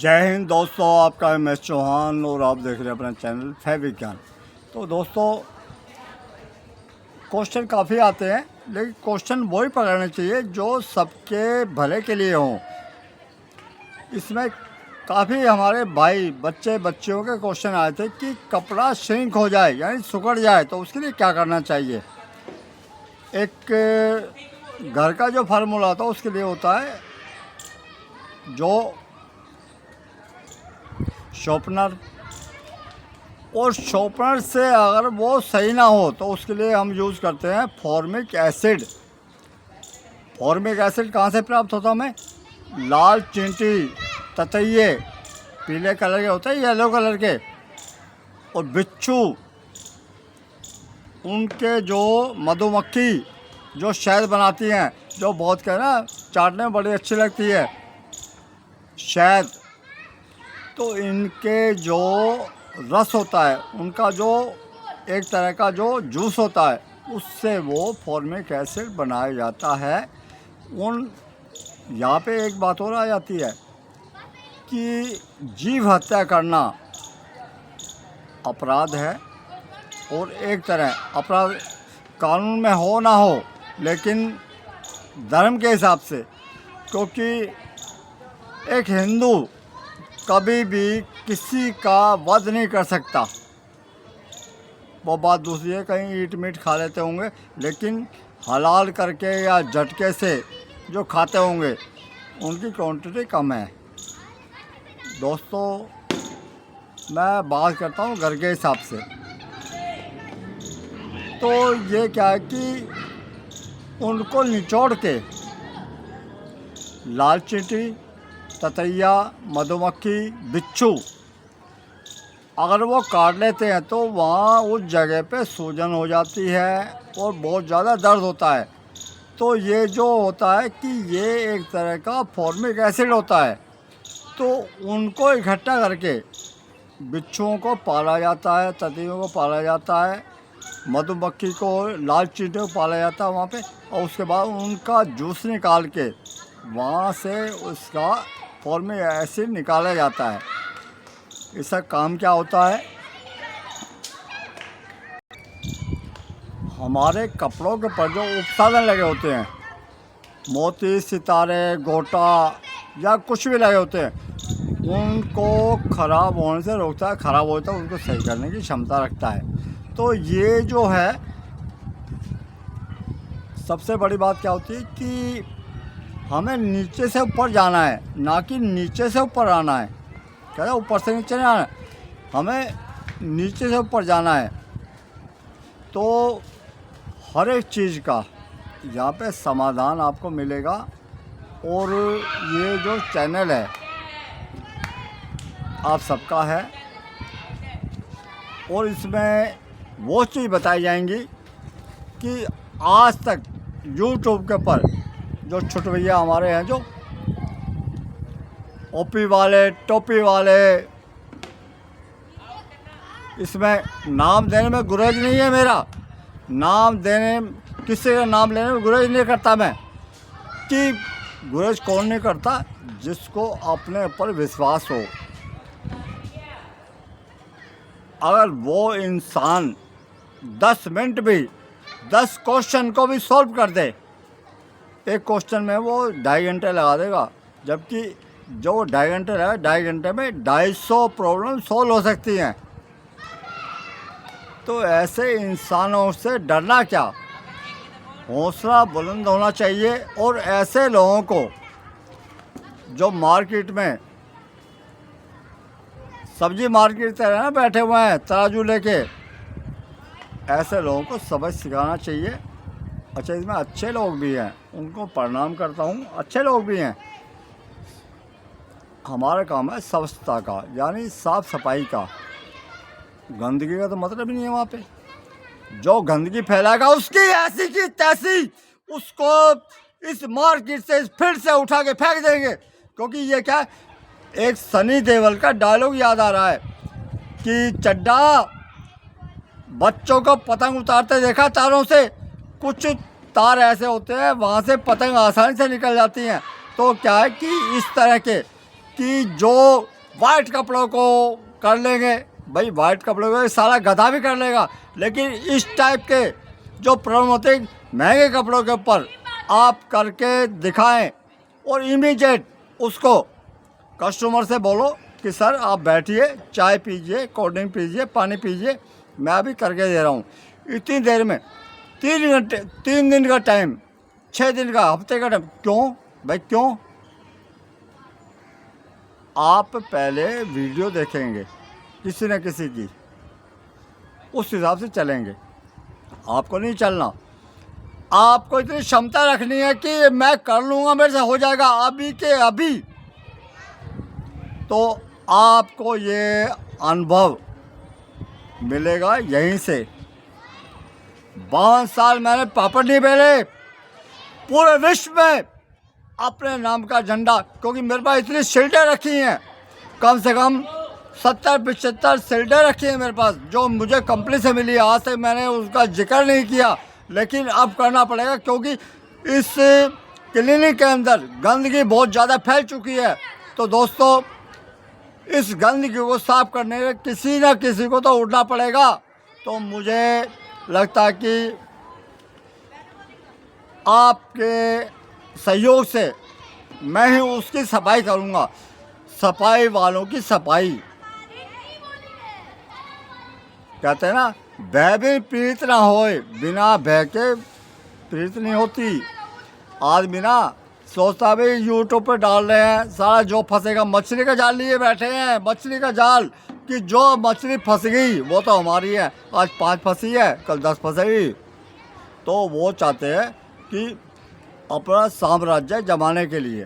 जय हिंद दोस्तों, आपका एम एस चौहान और आप देख रहे हैं अपना चैनल फैविज्ञान। तो दोस्तों, क्वेश्चन काफ़ी आते हैं, लेकिन क्वेश्चन वही पकड़ने चाहिए जो सबके भले के लिए हों। इसमें काफ़ी हमारे भाई बच्चियों के क्वेश्चन आए थे कि कपड़ा श्रिंक हो जाए यानी सिकुड़ जाए तो उसके लिए क्या करना चाहिए। एक घर का जो फार्मूला होता है उसके लिए होता है जो शॉर्पनर, और शॉर्पनर से अगर वो सही ना हो तो उसके लिए हम यूज़ करते हैं फॉर्मिक एसिड। फॉर्मिक एसिड कहाँ से प्राप्त होता है हमें? लाल चींटी, ततैये पीले कलर के होते हैं, येलो कलर के, और बिच्छू, उनके जो मधुमक्खी जो शहद बनाती हैं, जो बहुत क्या ना चाटने में बड़ी अच्छी लगती है शहद, तो इनके जो रस होता है, उनका जो एक तरह का जो जूस होता है, उससे वो फॉर्मिक एसिड बनाया जाता है। यहाँ पे एक बात और आ जाती है कि जीव हत्या करना अपराध है, और एक तरह अपराध कानून में हो ना हो, लेकिन धर्म के हिसाब से, क्योंकि एक हिंदू कभी भी किसी का वध नहीं कर सकता। वो बात दूसरी है, कहीं ईट मीट खा लेते होंगे, लेकिन हलाल करके या झटके से जो खाते होंगे उनकी क्वांटिटी कम है। दोस्तों, मैं बात करता हूँ घर के हिसाब से। तो ये क्या है कि उनको निचोड़ के लाल चींटी, ततैया, मधुमक्खी, बिच्छू अगर वो काट लेते हैं तो वहाँ उस जगह पे सूजन हो जाती है और बहुत ज़्यादा दर्द होता है। तो ये जो होता है कि ये एक तरह का फॉर्मिक एसिड होता है, तो उनको इकट्ठा करके बिच्छुओं को पाला जाता है, ततैयों को पाला जाता है, मधुमक्खी को, लाल चींटियों को पाला जाता है वहाँ पे, और उसके बाद उनका जूस निकाल के वहाँ से उसका फॉर्मिक एसिड निकाला जाता है। इसका काम क्या होता है? हमारे कपड़ों के ऊपर जो उपसाधन लगे होते हैं, मोती, सितारे, गोटा या कुछ भी लगे होते हैं, उनको ख़राब होने से रोकता है, ख़राब होता है उनको सही करने की क्षमता रखता है। तो ये जो है, सबसे बड़ी बात क्या होती है कि हमें नीचे से ऊपर जाना है, ना कि नीचे से ऊपर आना है। क्या है, ऊपर से नीचे नहीं आना है, हमें नीचे से ऊपर जाना है। तो हर एक चीज़ का यहाँ पे समाधान आपको मिलेगा, और ये जो चैनल है आप सबका है, और इसमें वो चीज़ बताई जाएंगी कि आज तक यूट्यूब के ऊपर जो छोटे भैया हमारे हैं, जो ओपी वाले, टोपी वाले, इसमें नाम देने में गुरेज नहीं है मेरा, नाम देने, किसी का नाम लेने में गुरेज नहीं करता मैं, कि गुरेज कौन नहीं करता? जिसको अपने ऊपर विश्वास हो। अगर वो इंसान 10 मिनट भी 10 क्वेश्चन को भी सॉल्व कर दे, एक क्वेश्चन में वो 2.5 घंटे लगा देगा, जबकि जो 2.5 घंटे लगा, 2.5 घंटे में 250 प्रॉब्लम सॉल्व हो सकती हैं। तो ऐसे इंसानों से डरना क्या, हौसला बुलंद होना चाहिए। और ऐसे लोगों को जो मार्केट में सब्जी मार्केट तरह ना बैठे हुए हैं तराजू लेके, ऐसे लोगों को सबक सिखाना चाहिए। अच्छा, इसमें अच्छे लोग भी हैं, उनको प्रणाम करता हूँ, अच्छे लोग भी हैं। हमारा काम है स्वच्छता का, यानी साफ़ सफाई का। गंदगी का तो मतलब ही नहीं है वहाँ पे। जो गंदगी फैलाएगा उसकी ऐसी की तैसी, उसको इस मार्केट से फिर से उठा के फेंक देंगे। क्योंकि ये क्या, एक सनी देओल का डायलॉग याद आ रहा है कि चड्डा, बच्चों को पतंग उतारते देखा तारों से, कुछ तार ऐसे होते हैं वहाँ से पतंग आसानी से निकल जाती हैं। तो क्या है कि इस तरह के कि जो वाइट कपड़ों को कर लेंगे, भाई वाइट कपड़ों को सारा गधा भी कर लेगा, लेकिन इस टाइप के जो प्रॉब्लमेटिक महंगे कपड़ों के ऊपर आप करके दिखाएं और इमीडिएट उसको कस्टमर से बोलो कि सर आप बैठिए, चाय पीजिए, कोल्ड ड्रिंक पीजिए, पानी पीजिए, मैं अभी करके दे रहा हूँ। इतनी देर में 3 घंटे, 3 दिन का टाइम, 6 दिन का, हफ्ते का टाइम, क्यों भाई क्यों? आप पहले वीडियो देखेंगे किसी न किसी की, उस हिसाब से चलेंगे। आपको नहीं चलना, आपको इतनी क्षमता रखनी है कि मैं कर लूँगा, मेरे से हो जाएगा अभी के अभी। तो आपको ये अनुभव मिलेगा यहीं से। 52 साल मैंने पापड़ नहीं बेले, पूरे विश्व में अपने नाम का झंडा, क्योंकि मेरे पास इतनी शील्डें रखी हैं, कम से कम 70-75 शील्डें रखी हैं मेरे पास, जो मुझे कंपनी से मिली। आज तक मैंने उसका जिक्र नहीं किया, लेकिन अब करना पड़ेगा, क्योंकि इस क्लिनिक के अंदर गंदगी बहुत ज़्यादा फैल चुकी है। तो दोस्तों, इस गंदगी को साफ करने में किसी न किसी को तो उठना पड़ेगा। तो मुझे लगता है कि आपके सहयोग से मैं ही उसकी सफाई करूँगा, सफाई वालों की सफाई। कहते हैं ना, भय भी पीड़ित ना होए, बिना भय के पीड़ित नहीं होती। आदमी ना सोचता भाई यूट्यूब पर डाल रहे हैं, सारा जो फंसेगा, मछली का जाल लिए बैठे हैं, मछली का जाल, कि जो मछली फंस गई वो तो हमारी है। आज 5 फंसी है, कल 10 फंसेगी। तो वो चाहते हैं कि अपना साम्राज्य जमाने के लिए।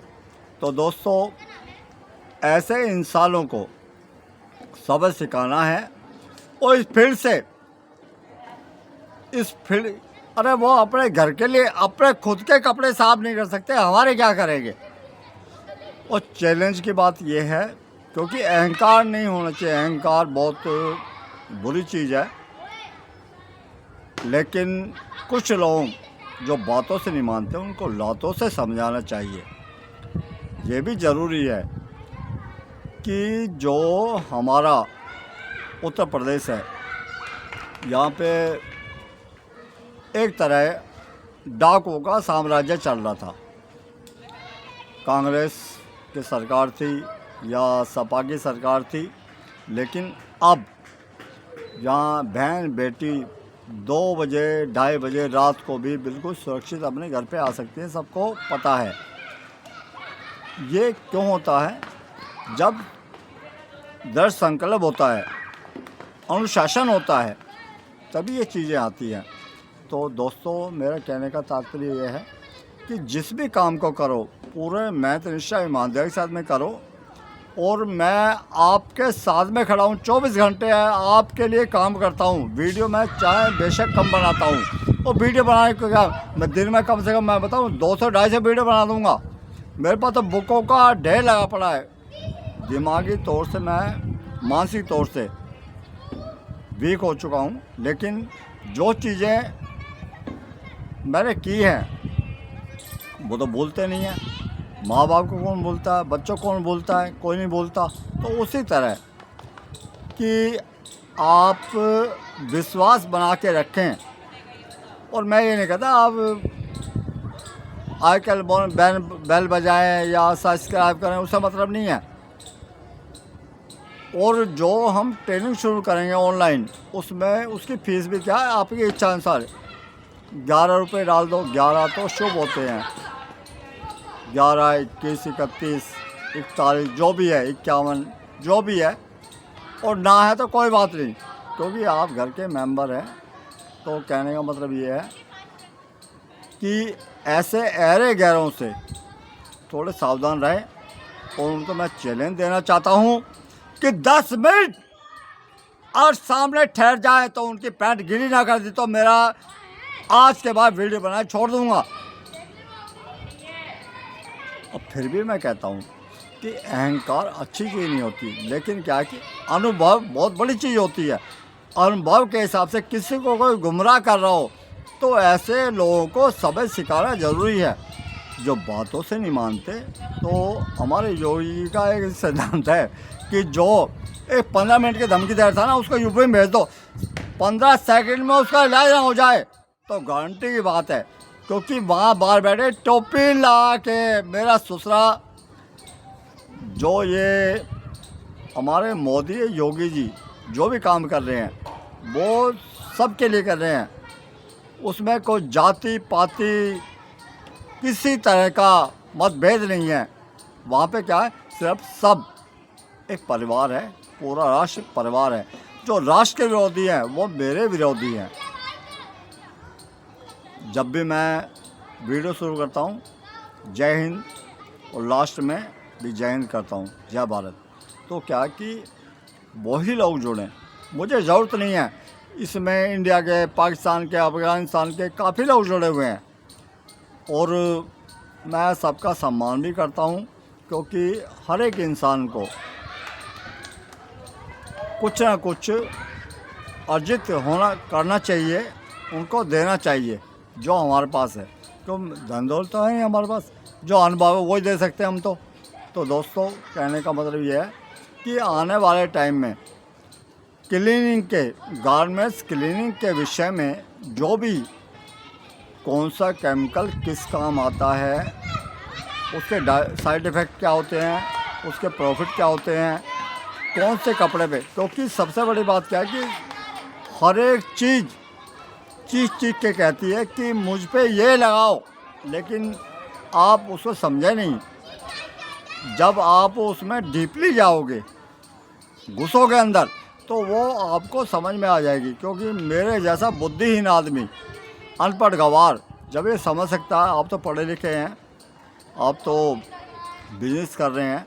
तो दोस्तों, ऐसे इंसानों को सबक सिखाना है। और इस फील्ड से, इस फील्ड, अरे वो अपने घर के लिए अपने खुद के कपड़े साफ नहीं कर सकते, हमारे क्या करेंगे? और चैलेंज की बात यह है, क्योंकि अहंकार नहीं होना चाहिए। अहंकार बहुत बुरी चीज़ है, लेकिन कुछ लोग जो बातों से नहीं मानते, उनको लातों से समझाना चाहिए। ये भी ज़रूरी है कि जो हमारा उत्तर प्रदेश है, यहाँ पे एक तरह डाकुओं का साम्राज्य चल रहा था। कांग्रेस की सरकार थी या सपा की सरकार थी, लेकिन अब यहाँ बहन बेटी 2 बजे 2:30 बजे रात को भी बिल्कुल सुरक्षित अपने घर पे आ सकती है, सबको पता है। ये क्यों होता है? जब दृढ़ संकल्प होता है, अनुशासन होता है, तभी ये चीज़ें आती हैं। तो दोस्तों, मेरा कहने का तात्पर्य यह है कि जिस भी काम को करो, पूरे मेहनत, निष्ठा, ईमानदारी के साथ में करो। और मैं आपके साथ में खड़ा हूँ, 24 घंटे आपके लिए काम करता हूँ। वीडियो मैं चाहे बेशक कम बनाता हूँ, और वीडियो बनाने को क्या, मैं दिन में कम से कम, मैं बताऊँ, 200-250 वीडियो बना दूँगा। मेरे पास तो बुकों का ढेर लगा पड़ा है। दिमागी तौर से मैं मानसिक तौर से वीक हो चुका हूँ, लेकिन जो चीज़ें मैंने की हैं वो तो भूलते नहीं हैं। माँ बाप को कौन भूलता है, बच्चों को कौन भूलता है, कोई नहीं भूलता। तो उसी तरह कि आप विश्वास बना के रखें। और मैं ये नहीं कहता आप आजकल बेल बजाएं या सब्सक्राइब करें, उसका मतलब नहीं है। और जो हम ट्रेनिंग शुरू करेंगे ऑनलाइन, उसमें उसकी फ़ीस भी क्या है, आपकी इच्छा अनुसार 11 रुपये डाल दो। 11 तो शुभ होते हैं, 11, 21, 31, 41, जो भी है, 51, जो भी है। और ना है तो कोई बात नहीं, क्योंकि आप घर के मेंबर हैं। तो कहने का मतलब ये है कि ऐसे अहरे गैरों से थोड़े सावधान रहें। और उनको मैं चैलेंज देना चाहता हूँ कि 10 मिनट और सामने ठहर जाए तो उनकी पैंट गीली ना कर दी तो मेरा आज के बाद वीडियो बनाए छोड़ दूँगा। और फिर भी मैं कहता हूँ कि अहंकार अच्छी चीज़ नहीं होती, लेकिन क्या है कि अनुभव बहुत बड़ी चीज़ होती है। अनुभव के हिसाब से किसी को कोई गुमराह कर रहा हो तो ऐसे लोगों को सबक सिखाना ज़रूरी है। जो बातों से नहीं मानते। तो हमारे योगी जी का एक सिद्धांत है कि जो एक 15 मिनट की धमकी दे रहा था ना, उसको यूपी में भेज दो, 15 सेकंड में उसका इलाज ना हो जाए तो गारंटी की बात है। क्योंकि वहाँ बाहर बैठे टोपी ला के मेरा ससुरा, जो ये हमारे मोदी योगी जी जो भी काम कर रहे हैं वो सबके लिए कर रहे हैं। उसमें कोई जाति पाति किसी तरह का मतभेद नहीं है। वहाँ पे क्या है, सिर्फ सब एक परिवार है, पूरा राष्ट्र परिवार है। जो राष्ट्र के विरोधी हैं वो मेरे विरोधी हैं। जब भी मैं वीडियो शुरू करता हूँ जय हिंद और लास्ट में भी जय हिंद करता हूँ, जय भारत। तो क्या कि वही लोग जुड़ें, मुझे ज़रूरत नहीं है इसमें इंडिया के, पाकिस्तान के, अफगानिस्तान के काफ़ी लोग जुड़े हुए हैं। और मैं सबका सम्मान भी करता हूँ, क्योंकि हर एक इंसान को कुछ ना कुछ अर्जित करना चाहिए, उनको देना चाहिए जो हमारे पास है। क्यों, धन दौलत तो है हमारे पास, जो अनुभव है वही दे सकते हैं हम तो दोस्तों कहने का मतलब ये है कि आने वाले टाइम में क्लीनिंग के, गारमेंट्स क्लीनिंग के विषय में जो भी कौन सा केमिकल किस काम आता है, उसके साइड इफ़ेक्ट क्या होते हैं, उसके प्रॉफिट क्या होते हैं, कौन से कपड़े पे। क्योंकि सबसे बड़ी बात क्या है कि हर एक चीज़ के कहती है कि मुझ पे ये लगाओ, लेकिन आप उसको समझे नहीं। जब आप उसमें डीपली जाओगे, घुसोगे अंदर, तो वो आपको समझ में आ जाएगी। क्योंकि मेरे जैसा बुद्धिहीन आदमी, अनपढ़ गवार जब ये समझ सकता है, आप तो पढ़े लिखे हैं, आप तो बिजनेस कर रहे हैं,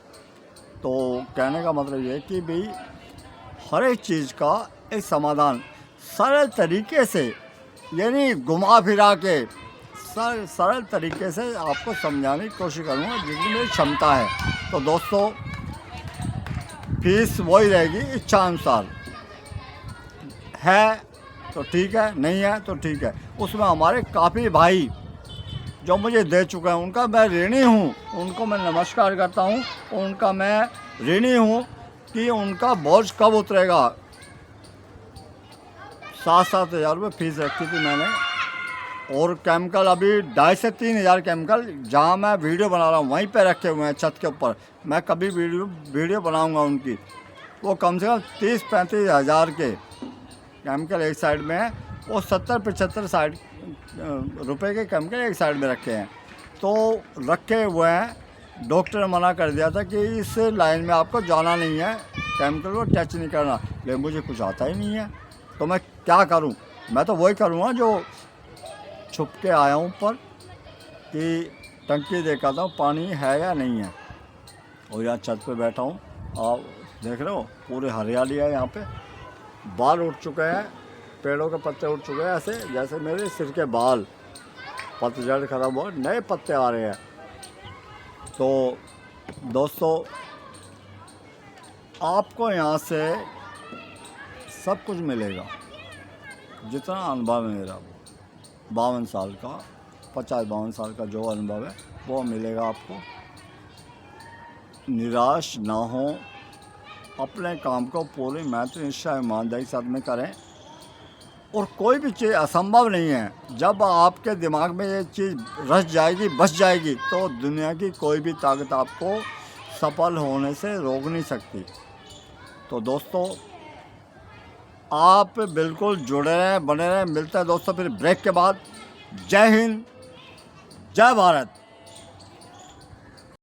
तो कहने का मतलब ये है कि भाई हर एक चीज़ का एक समाधान सरल तरीके से, यानी घुमा फिरा के सरल तरीके से आपको समझाने की कोशिश करूँगा जितनी मेरी क्षमता है। तो दोस्तों फीस वही रहेगी, इच्छा अनुसार है तो ठीक है, नहीं है तो ठीक है। उसमें हमारे काफ़ी भाई जो मुझे दे चुके हैं उनका मैं ऋणी हूँ, उनको मैं नमस्कार करता हूँ, उनका मैं ऋणी हूँ कि उनका बोझ कब उतरेगा। 7-7 हज़ार रुपये फीस रखी थी मैंने, और केमिकल अभी 2,500 से 3,000 केमिकल जहाँ मैं वीडियो बना रहा हूँ वहीं पे रखे हुए हैं छत के ऊपर। मैं कभी वीडियो बनाऊँगा उनकी, वो कम से कम 30-35 हज़ार के केमिकल एक साइड में है, और 70-75 रुपए के केमिकल एक साइड में रखे हैं। तो रखे हुए हैं, डॉक्टर ने मना कर दिया था कि इस लाइन में आपको जाना नहीं है, केमिकल को टच नहीं करना, लेकिन मुझे कुछ आता ही नहीं है तो मैं क्या करूं। मैं तो वही करूँगा जो छुप के आया हूँ ऊपर कि टंकी देखा था पानी है या नहीं है, और यहाँ छत पे बैठा हूँ, आप देख रहे हो पूरी हरियाली है यहाँ पे। बाल उठ चुके हैं, पेड़ों के पत्ते उठ चुके हैं, ऐसे जैसे मेरे सिर के बाल, पतझड़ खत्म हो, नए पत्ते आ रहे हैं। तो दोस्तों आपको यहाँ से सब कुछ मिलेगा, जितना अनुभव है मेरा 52 साल का, 50-52 साल का जो अनुभव है वो मिलेगा आपको। निराश ना हो, अपने काम को पूरी मेहनत निष्ठा ईमानदारी के साथ में करें, और कोई भी चीज़ असंभव नहीं है। जब आपके दिमाग में ये चीज़ रच जाएगी, बस जाएगी, तो दुनिया की कोई भी ताकत आपको सफल होने से रोक नहीं सकती। तो दोस्तों आप बिल्कुल जुड़े रहें, बने रहें। मिलते हैं दोस्तों फिर ब्रेक के बाद। जय हिंद, जय भारत।